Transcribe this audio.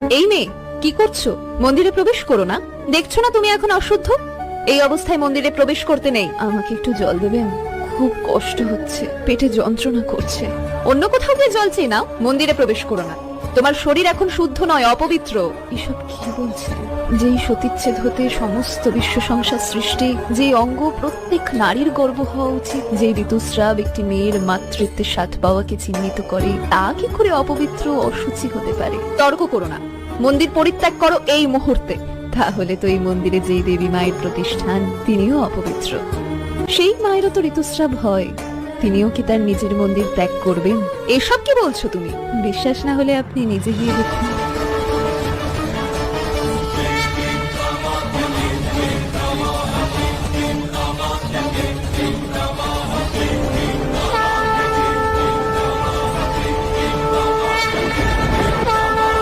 এই মেয়ে, কি করছো? মন্দিরে প্রবেশ করো না। দেখছো না তুমি এখন অশুদ্ধ? এই অবস্থায় মন্দিরে প্রবেশ করতে নেই। আমাকে একটু জল দেবেন? খুব কষ্ট হচ্ছে, পেটে যন্ত্রণা করছে। অন্য কোথাও গিয়ে জল চেয়ে নাও, মন্দিরে প্রবেশ করো না। তোমার শরীর এখন শুদ্ধ নয়, অপবিত্র। এসব কি বলছে? যেই সতীচ্ছেদ হতে সমস্ত বিশ্ব সংসার সৃষ্টি, যে অঙ্গ প্রত্যেক নারীর গর্ব হওয়া উচিত, যে ঋতুস্রাব একটি মেয়ের মাতৃত্বের স্বাদ পাওয়াকে চিহ্নিত করে, তা কি করে অপবিত্র অসুচি হতে পারে? তর্ক করো না, মন্দির পরিত্যাগ করো এই মুহূর্তে। তাহলে তো এই মন্দিরে যেই দেবী মায়ের প্রতিষ্ঠান, তিনিও অপবিত্র। সেই মায়েরও তো ঋতুস্রাব হয়, তিনিও কি তার নিজের মন্দির ত্যাগ করবেন? এসব কি বলছো তুমি? বিশ্বাস না হলে আপনি নিজে গিয়ে দেখুন।